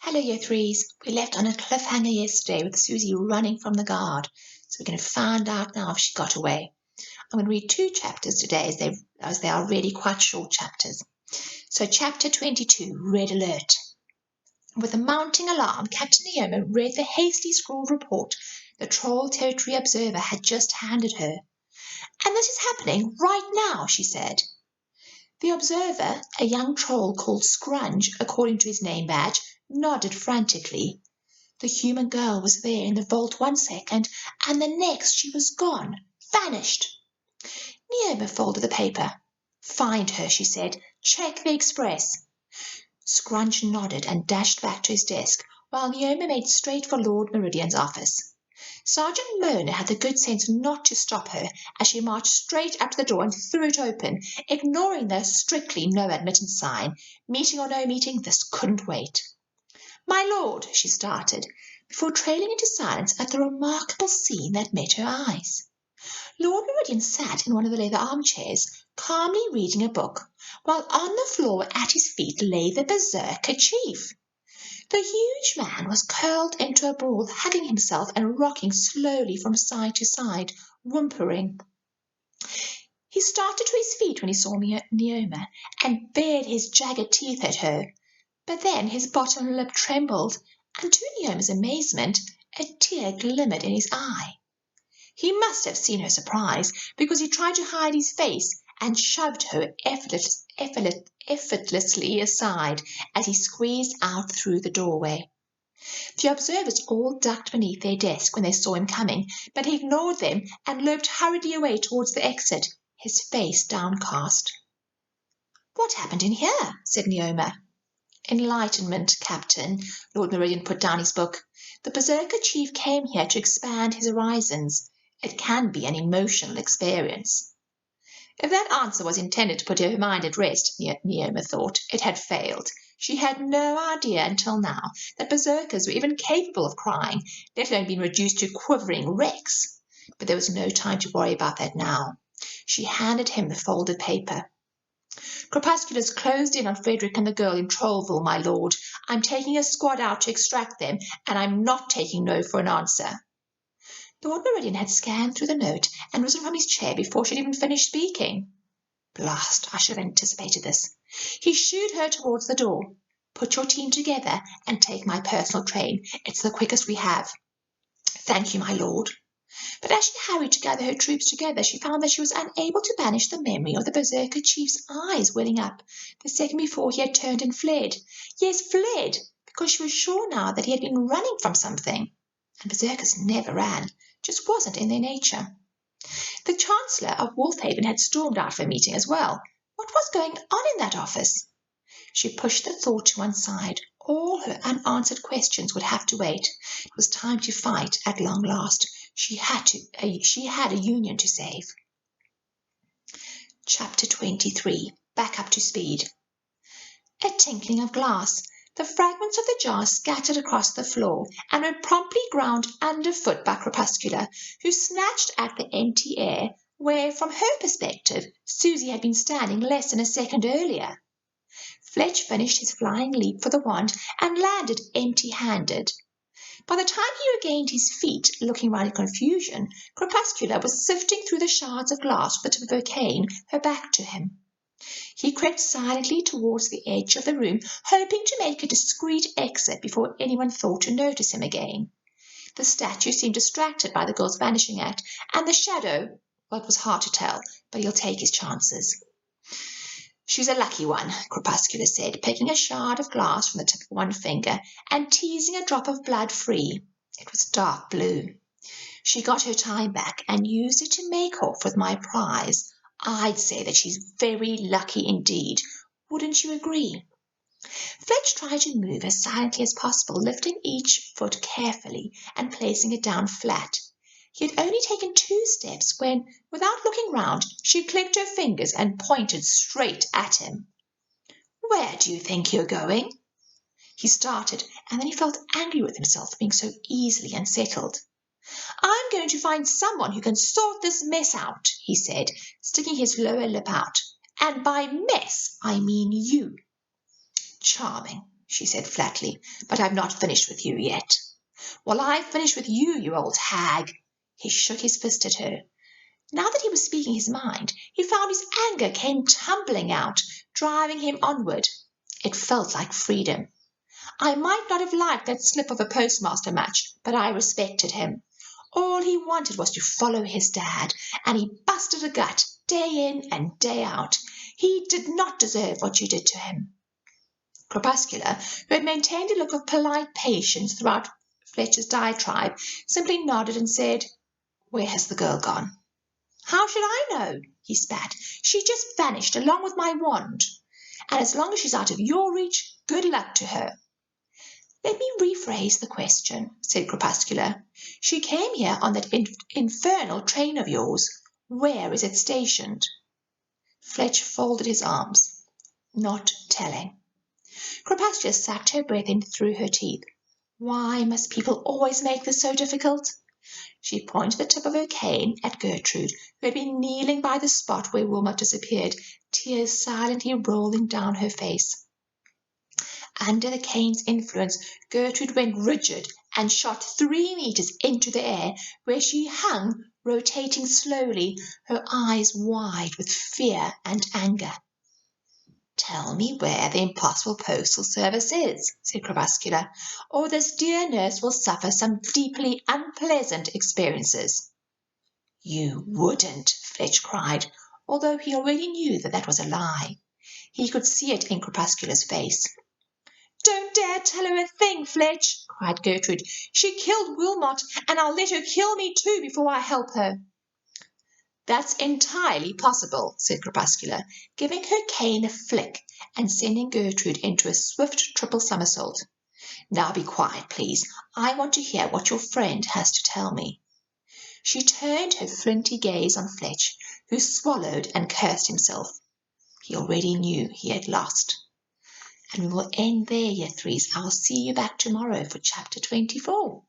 Hello, Year Threes. We left on a cliffhanger yesterday with Susie running from the guard. So we're going to find out now if she got away. I'm going to read 2 chapters today as they are really quite short chapters. So chapter 22, Red Alert. With a mounting alarm, Captain Neoma read the hastily scrawled report the Troll Territory Observer had just handed her. And this is happening right now, she said. The observer, a young troll called Scrunge, according to his name badge, nodded frantically. The human girl was there in the vault 1 second, and the next she was gone, vanished. Neoma folded the paper. Find her, she said. Check the express. Scrunge nodded and dashed back to his desk, while Neoma made straight for Lord Meridian's office. Sergeant Mona had the good sense not to stop her as she marched straight up to the door and threw it open, ignoring the strictly no admittance sign. Meeting or no meeting, this couldn't wait. My lord, she started, before trailing into silence at the remarkable scene that met her eyes. Lord Meridian sat in one of the leather armchairs, calmly reading a book, while on the floor at his feet lay the Berserker Chief. The huge man was curled into a ball, hugging himself and rocking slowly from side to side, whimpering. He started to his feet when he saw Neoma and bared his jagged teeth at her. But then his bottom lip trembled, and to Neoma's amazement, a tear glimmered in his eye. He must have seen her surprise, because he tried to hide his face and shoved her effortlessly aside as he squeezed out through the doorway. The observers all ducked beneath their desk when they saw him coming, but he ignored them and loped hurriedly away towards the exit, his face downcast. "What happened in here?" said Neoma. "Enlightenment, Captain." Lord Meridian put down his book. "The Berserker Chief came here to expand his horizons. It can be an emotional experience." If that answer was intended to put her mind at rest, Neoma thought, it had failed. She had no idea until now that berserkers were even capable of crying, let alone being reduced to quivering wrecks. But there was no time to worry about that now. She handed him the folded paper. "Crepusculars closed in on Frederick and the girl in Trollville, my lord. I'm taking a squad out to extract them, and I'm not taking no for an answer." Lord Meridian had scanned through the note and risen from his chair before she had even finished speaking. Blast, I should have anticipated this. He shooed her towards the door. "Put your team together and take my personal train. It's the quickest we have." "Thank you, my lord." But as she hurried to gather her troops together, she found that she was unable to banish the memory of the Berserker Chief's eyes welling up the second before he had turned and fled. Yes, fled, because she was sure now that he had been running from something. And berserkers never ran, just wasn't in their nature. The Chancellor of Wolfhaven had stormed out for a meeting as well. What was going on in that office? She pushed the thought to one side. All her unanswered questions would have to wait. It was time to fight at long last. She had a union to save. Chapter 23. Back up to speed. A tinkling of glass. The fragments of the jar scattered across the floor and were promptly ground underfoot by Crepuscular, who snatched at the empty air where, from her perspective, Susie had been standing less than a second earlier. Fletch finished his flying leap for the wand and landed empty-handed. By the time he regained his feet, looking round in confusion, Crepuscular was sifting through the shards of glass with the tip of her cane, her back to him. He crept silently towards the edge of the room, hoping to make a discreet exit before anyone thought to notice him again. The statue seemed distracted by the girl's vanishing act, and the shadow, well, it was hard to tell, but he'll take his chances. "She's a lucky one," Crepuscular said, picking a shard of glass from the tip of one finger and teasing a drop of blood free. It was dark blue. "She got her time back and used it to make off with my prize. I'd say that she's very lucky indeed. Wouldn't you agree?" Fletch tried to move as silently as possible, lifting each foot carefully and placing it down flat. He had only taken 2 steps when, without looking round, she clicked her fingers and pointed straight at him. "Where do you think you're going?" He started, and then he felt angry with himself for being so easily unsettled. "I'm going to find someone who can sort this mess out," he said, sticking his lower lip out. "And by mess, I mean you." "Charming," she said flatly, but I've not finished with you yet. Well, I've finished with you, you old hag. He shook his fist at her. Now that he was speaking his mind, he found his anger came tumbling out, driving him onward. It felt like freedom. I might not have liked that slip of a postmaster match, but I respected him. All he wanted was to follow his dad, and he busted a gut day in and day out. He did not deserve what you did to him. Crepuscular, who had maintained a look of polite patience throughout Fletcher's diatribe, simply nodded and said, "Where has the girl gone?" "How should I know?" he spat. "She just vanished along with my wand. And as long as she's out of your reach, good luck to her." "Let me rephrase the question," said Crepuscular. "She came here on that infernal train of yours. Where is it stationed?" Fletch folded his arms. "Not telling." Crepuscular sucked her breath in through her teeth. Why must people always make this so difficult? She pointed the tip of her cane at Gertrude, who had been kneeling by the spot where Wilmot disappeared, tears silently rolling down her face. Under the cane's influence, Gertrude went rigid and shot 3 meters into the air, where she hung, rotating slowly, her eyes wide with fear and anger. "Tell me where the impossible postal service is," said Crepuscular, "or this dear nurse will suffer some deeply unpleasant experiences." "You wouldn't," Fletch cried, although he already knew that was a lie. He could see it in Crepuscular's face. "Don't dare tell her a thing, Fletch," cried Gertrude. "She killed Wilmot, and I'll let her kill me too before I help her." "That's entirely possible," said Crepuscular, giving her cane a flick and sending Gertrude into a swift triple somersault. "Now be quiet, please. I want to hear what your friend has to tell me." She turned her flinty gaze on Fletch, who swallowed and cursed himself. He already knew he had lost. And we will end there, year threes. I'll see you back tomorrow for chapter 24.